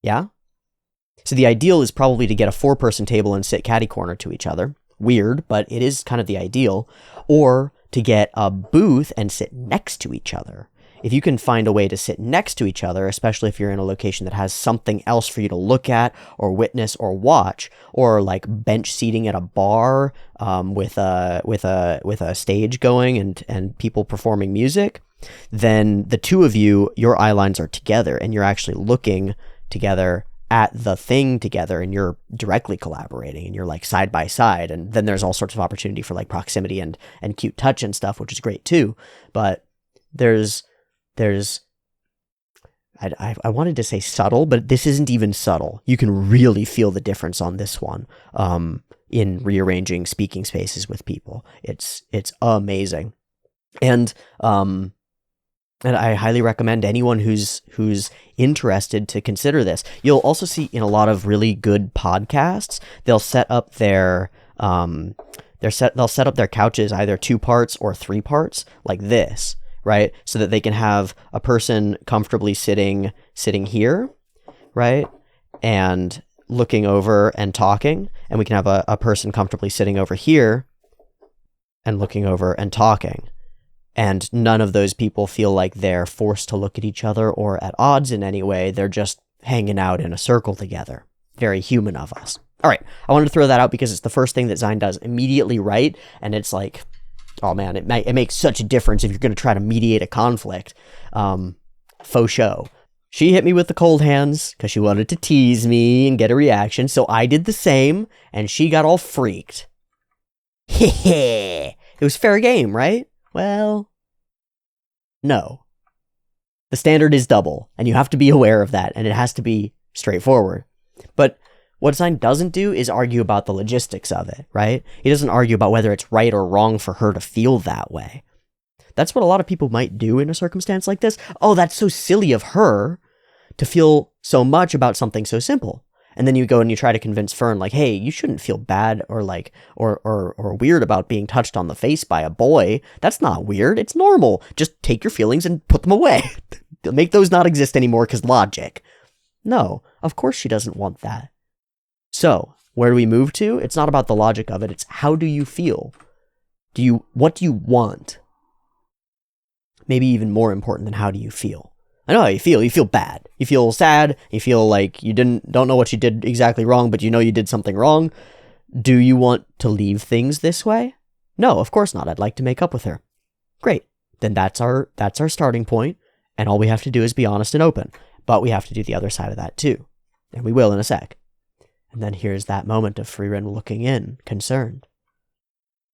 Yeah? So the ideal is probably to get a four-person table and sit catty-corner to each other. Weird, but it is kind of the ideal. Or to get a booth and sit next to each other. If you can find a way to sit next to each other, especially if you're in a location that has something else for you to look at or witness or watch, or like bench seating at a bar with a stage going and people performing music, then the two of you, your eye lines are together and you're actually looking together at the thing together, and you're directly collaborating, and you're like side by side, and then there's all sorts of opportunity for like proximity and cute touch and stuff, which is great too. But there's I wanted to say subtle, but this isn't even subtle. You can really feel the difference on this one in rearranging speaking spaces with people. It's amazing. And I highly recommend anyone who's interested to consider this. You'll also see in a lot of really good podcasts, they'll set up their they'll set up their couches either 2 parts or 3 parts like this, right? So that they can have a person comfortably sitting here, right? And looking over and talking, and we can have a person comfortably sitting over here and looking over and talking. And none of those people feel like they're forced to look at each other or at odds in any way. They're just hanging out in a circle together. Very human of us. All right, I wanted to throw that out because it's the first thing that Zine does immediately right, and it's like, oh man, it makes such a difference if you're going to try to mediate a conflict. Faux show. She hit me with the cold hands because she wanted to tease me and get a reaction, so I did the same, and she got all freaked. Heh. It was fair game, right? Well, no. The standard is double, and you have to be aware of that, and it has to be straightforward. But what Zine doesn't do is argue about the logistics of it, right? He doesn't argue about whether it's right or wrong for her to feel that way. That's what a lot of people might do in a circumstance like this. Oh, that's so silly of her to feel so much about something so simple. And then you go and you try to convince Fern, like, hey, you shouldn't feel bad or like, or weird about being touched on the face by a boy. That's not weird. It's normal. Just take your feelings and put them away. Make those not exist anymore because logic. No, of course she doesn't want that. So, where do we move to? It's not about the logic of it. It's how do you feel? What do you want? Maybe even more important than how do you feel? I know how you feel. You feel bad. You feel sad. You feel like you don't know what you did exactly wrong, but you know you did something wrong. Do you want to leave things this way? No, of course not. I'd like to make up with her. Great. Then that's our starting point, and all we have to do is be honest and open. But we have to do the other side of that too. And we will in a sec. And then here's that moment of Frieren looking in, concerned.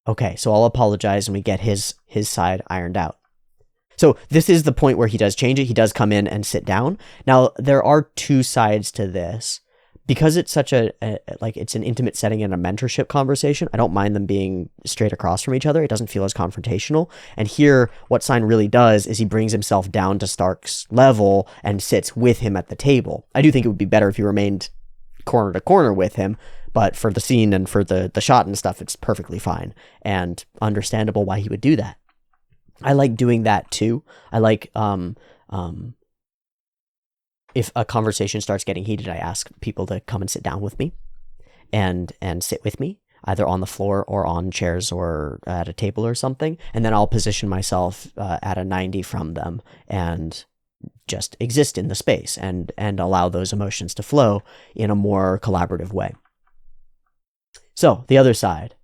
Okay, so I'll apologize and we get his side ironed out. So this is the point where he does change it. He does come in and sit down. Now, there are 2 sides to this. Because it's such it's an intimate setting and a mentorship conversation, I don't mind them being straight across from each other. It doesn't feel as confrontational. And here, what Zine really does is he brings himself down to Stark's level and sits with him at the table. I do think it would be better if he remained corner to corner with him, but for the scene and for the shot and stuff, it's perfectly fine and understandable why he would do that. I like doing that too. I like if a conversation starts getting heated, I ask people to come and sit down with me and sit with me. either on the floor or on chairs or at a table or something. And then I'll position myself at a 90 from them and just exist in the space and allow those emotions to flow in a more collaborative way. So the other side.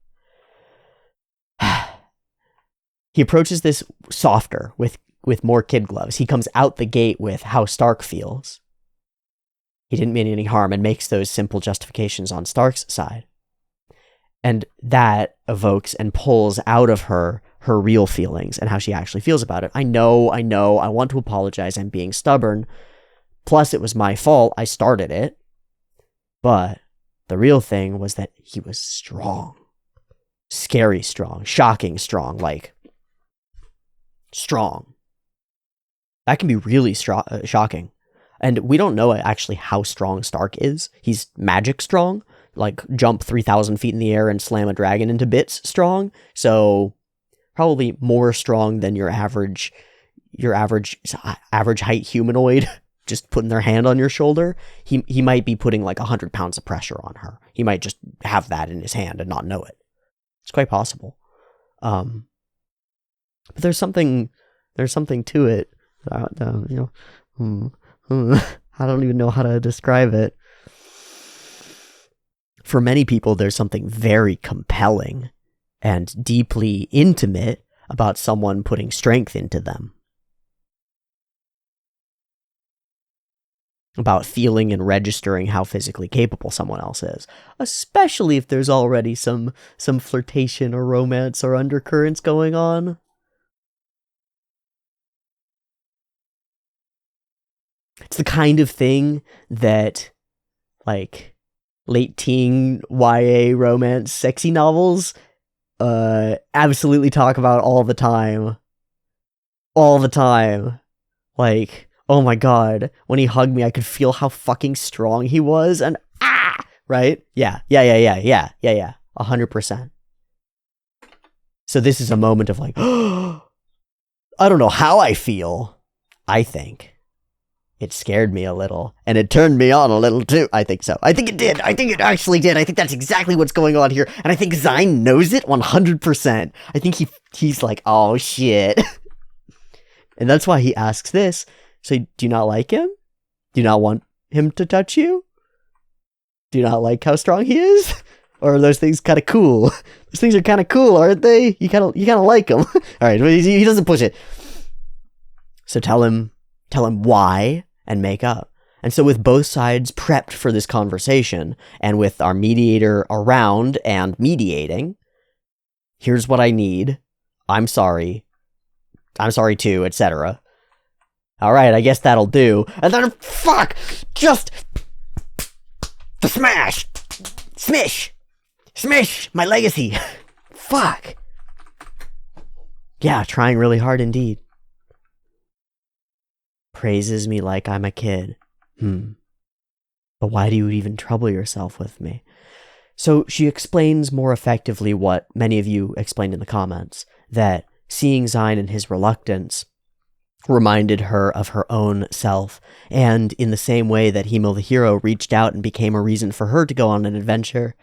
He approaches this softer with more kid gloves. He comes out the gate with how Stark feels. He didn't mean any harm and makes those simple justifications on Stark's side. And that evokes and pulls out of her real feelings and how she actually feels about it. I know, I want to apologize. I'm being stubborn. Plus, it was my fault. I started it. But the real thing was that he was strong. Scary strong. Shocking strong. Like, strong. That can be really shocking. And we don't know actually how strong Stark is. He's magic strong. Like, jump 3,000 feet in the air and slam a dragon into bits strong. So, probably more strong than your average height humanoid just putting their hand on your shoulder. He might be putting like 100 pounds of pressure on her. He might just have that in his hand and not know it. It's quite possible. But there's something to it. I don't even know how to describe it. For many people, there's something very compelling and deeply intimate about someone putting strength into them. About feeling and registering how physically capable someone else is. Especially if there's already some flirtation or romance or undercurrents going on. It's the kind of thing that, like, late teen YA romance sexy novels absolutely talk about all the time. All the time. Like, oh my god, when he hugged me, I could feel how fucking strong he was, and right? Yeah. 100%. So this is a moment of like, I don't know how I feel. I think it scared me a little, and it turned me on a little too. I think so. I think it did. I think it actually did. I think that's exactly what's going on here, and I think Zine knows it 100%. I think he's like, oh shit. And that's why he asks this. So, do you not like him? Do you not want him to touch you? Do you not like how strong he is? Or are those things kind of cool? Those things are kind of cool, aren't they? You kind of like him. All right, he doesn't push it. So tell him why and make up. And so with both sides prepped for this conversation, and with our mediator around and mediating, here's what I need. I'm sorry too, etc. All right, I guess that'll do. And then, just the smash, smish, my legacy. Fuck. Yeah, trying really hard indeed. Praises me like I'm a kid. But why do you even trouble yourself with me? So she explains more effectively what many of you explained in the comments, that seeing Zine and his reluctance reminded her of her own self, and in the same way that Hemo the hero reached out and became a reason for her to go on an adventure,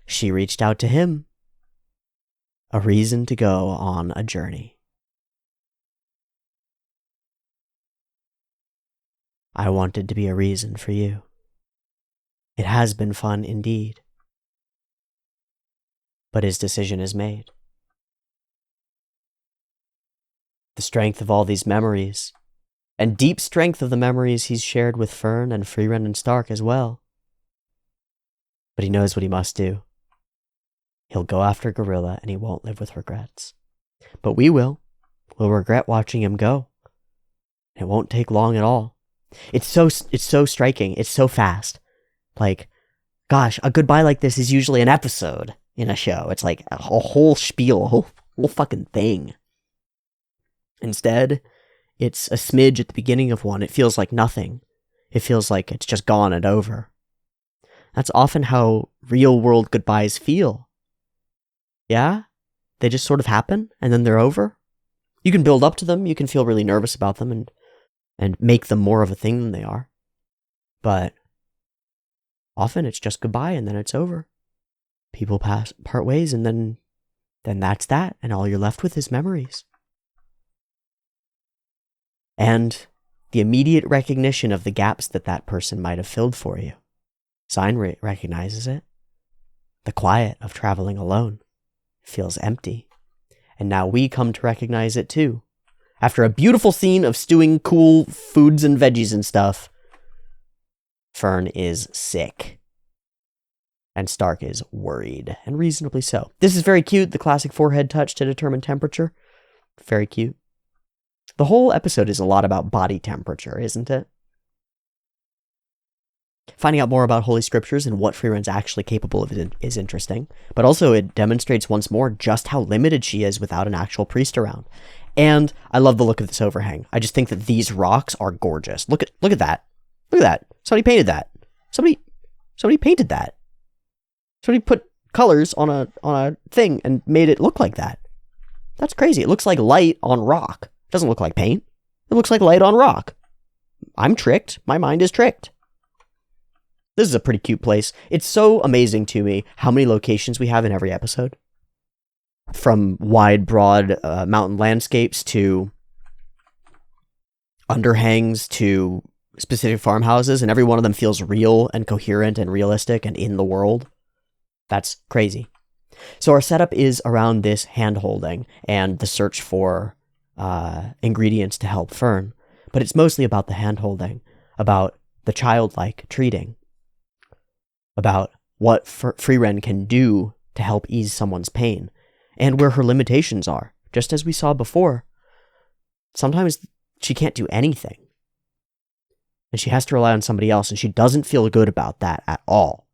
she reached out to him. A reason to go on a journey. I wanted to be a reason for you. It has been fun indeed. But his decision is made. The strength of all these memories, and deep strength of the memories he's shared with Fern and Frieren and Stark as well. But he knows what he must do. He'll go after Gorilla, and he won't live with regrets. But we will. We'll regret watching him go. It won't take long at all. It's so striking. It's so fast. Like, gosh, a goodbye like this is usually an episode in a show. It's like a whole spiel, a whole fucking thing. Instead, it's a smidge at the beginning of one. It feels like nothing. It feels like it's just gone and over. That's often how real-world goodbyes feel. Yeah? They just sort of happen, and then they're over. You can build up to them, you can feel really nervous about them, and make them more of a thing than they are. But often it's just goodbye, and then it's over. people part ways, and then that's that, and all you're left with is memories. And the immediate recognition of the gaps that person might have filled for you. Sign recognizes it. The quiet of traveling alone feels empty. And now we come to recognize it too. After a beautiful scene of stewing cool foods and veggies and stuff, Fern is sick. And Stark is worried, and reasonably so. This is very cute, the classic forehead touch to determine temperature. Very cute. The whole episode is a lot about body temperature, isn't it? Finding out more about Holy Scriptures and what Frieren's actually capable of is interesting, but also it demonstrates once more just how limited she is without an actual priest around. And I love the look of this overhang. I just think that these rocks are gorgeous. Look at that. Look at that. Somebody painted that. Somebody painted that. Somebody put colors on a thing and made it look like that. That's crazy. It looks like light on rock. It doesn't look like paint. It looks like light on rock. I'm tricked. My mind is tricked. This is a pretty cute place. It's so amazing to me how many locations we have in every episode. From wide, broad mountain landscapes to underhangs to specific farmhouses, and every one of them feels real and coherent and realistic and in the world. That's crazy. So our setup is around this hand-holding and the search for ingredients to help Fern, but it's mostly about the hand-holding, about the childlike treating, about what Frieren can do to help ease someone's pain, and where her limitations are. Just as we saw before, sometimes she can't do anything, and she has to rely on somebody else, and she doesn't feel good about that at all.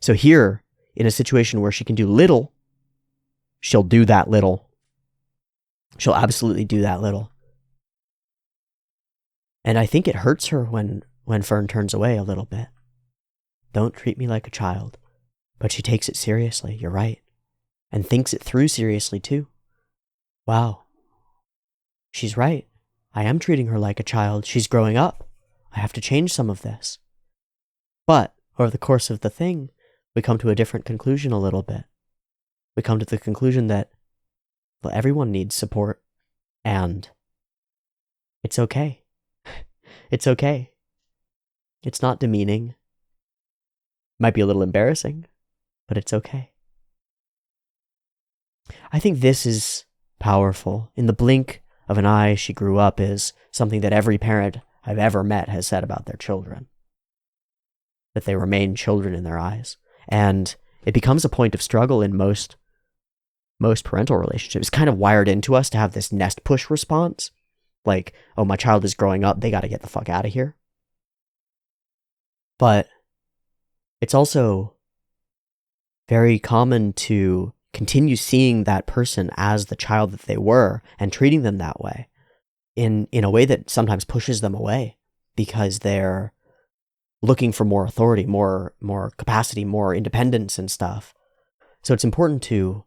So here, in a situation where she can do little, she'll do that little. She'll absolutely do that little. And I think it hurts her when Fern turns away a little bit. Don't treat me like a child. But she takes it seriously, you're right. And thinks it through seriously too. Wow. She's right. I am treating her like a child. She's growing up. I have to change some of this. But over the course of the thing, we come to a different conclusion a little bit. We come to the conclusion that, well, everyone needs support, and it's okay. It's okay. It's not demeaning. Might be a little embarrassing, but it's okay. I think this is powerful. In the blink of an eye, she grew up is something that every parent I've ever met has said about their children. That they remain children in their eyes. And it becomes a point of struggle in most parental relationships. It's kind of wired into us to have this nest push response. Like, oh, my child is growing up, they got to get the fuck out of here. But it's also very common to continue seeing that person as the child that they were and treating them that way in a way that sometimes pushes them away because they're looking for more authority, more capacity, more independence and stuff. So it's important to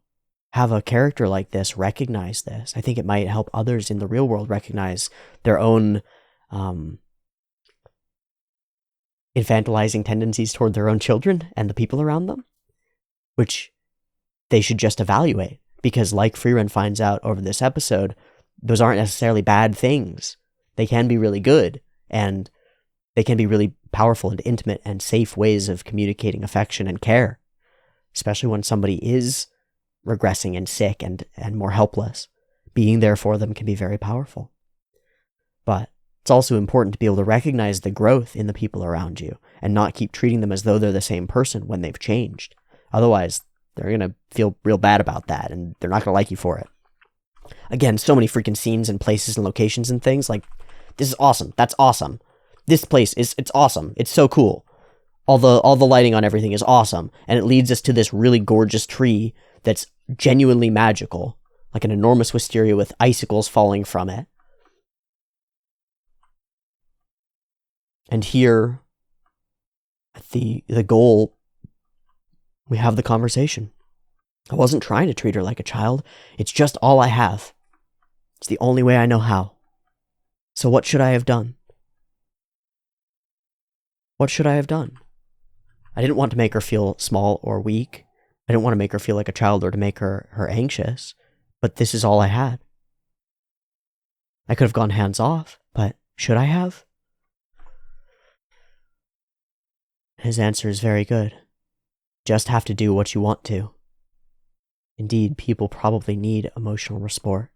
have a character like this recognize this. I think it might help others in the real world recognize their own infantilizing tendencies toward their own children and the people around them, which they should just evaluate. Because like Frieren finds out over this episode, those aren't necessarily bad things. They can be really good, and they can be really powerful and intimate and safe ways of communicating affection and care, especially when somebody is regressing and sick and more helpless. Being there for them can be very powerful. But it's also important to be able to recognize the growth in the people around you and not keep treating them as though they're the same person when they've changed. Otherwise, they're going to feel real bad about that, and they're not going to like you for it. Again, so many freaking scenes and places and locations and things. Like, this is awesome. That's awesome. This place it's awesome. It's so cool. All the lighting on everything is awesome, and it leads us to this really gorgeous tree that's genuinely magical, like an enormous wisteria with icicles falling from it. And here, at the goal, we have the conversation. I wasn't trying to treat her like a child. It's just all I have. It's the only way I know how. So what should I have done? What should I have done? I didn't want to make her feel small or weak. I didn't want to make her feel like a child or to make her anxious, but this is all I had. I could have gone hands off, but should I have? His answer is very good. Just have to do what you want to. Indeed, people probably need emotional support.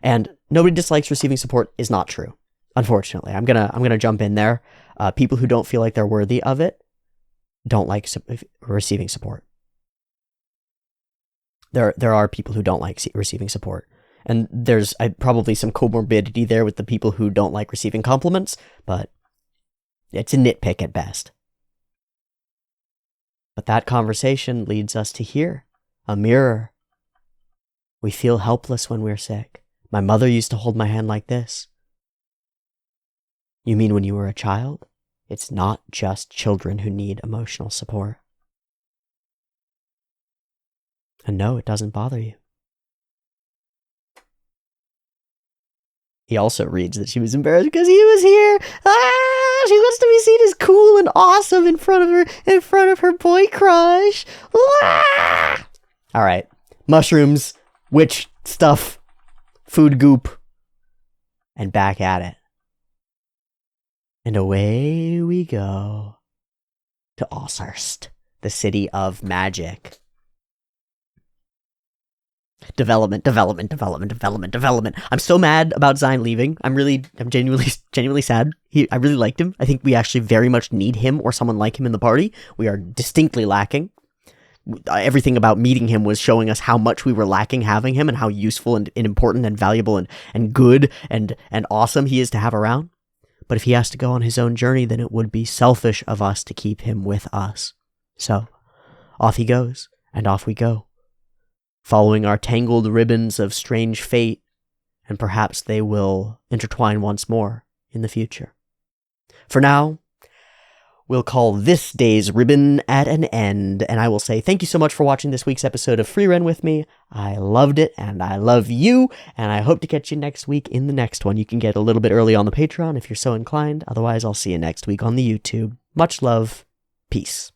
And nobody dislikes receiving support is not true. Unfortunately, I'm gonna jump in there. People who don't feel like they're worthy of it don't like receiving support. There are people who don't like receiving support, and there's probably some comorbidity there with the people who don't like receiving compliments, but it's a nitpick at best. But that conversation leads us to here, a mirror. We feel helpless when we're sick. My mother used to hold my hand like this. You mean when you were a child? It's not just children who need emotional support. And no, it doesn't bother you. He also reads that she was embarrassed because he was here. She wants to be seen as cool and awesome in front of her boy crush. All right, mushrooms, witch stuff, food goop, and back at it. And away we go to Osshurst, the city of magic. Development. I'm so mad about Zion leaving. I'm genuinely sad. I really liked him. I think we actually very much need him or someone like him in the party. We are distinctly lacking. Everything about meeting him was showing us how much we were lacking having him and how useful and important and valuable and good and awesome he is to have around. But if he has to go on his own journey, then it would be selfish of us to keep him with us. So, off he goes, and off we go, following our tangled ribbons of strange fate, and perhaps they will intertwine once more in the future. For now, we'll call this day's ribbon at an end, and I will say thank you so much for watching this week's episode of Frieren with me. I loved it, and I love you, and I hope to catch you next week in the next one. You can get a little bit early on the Patreon if you're so inclined. Otherwise, I'll see you next week on the YouTube. Much love. Peace.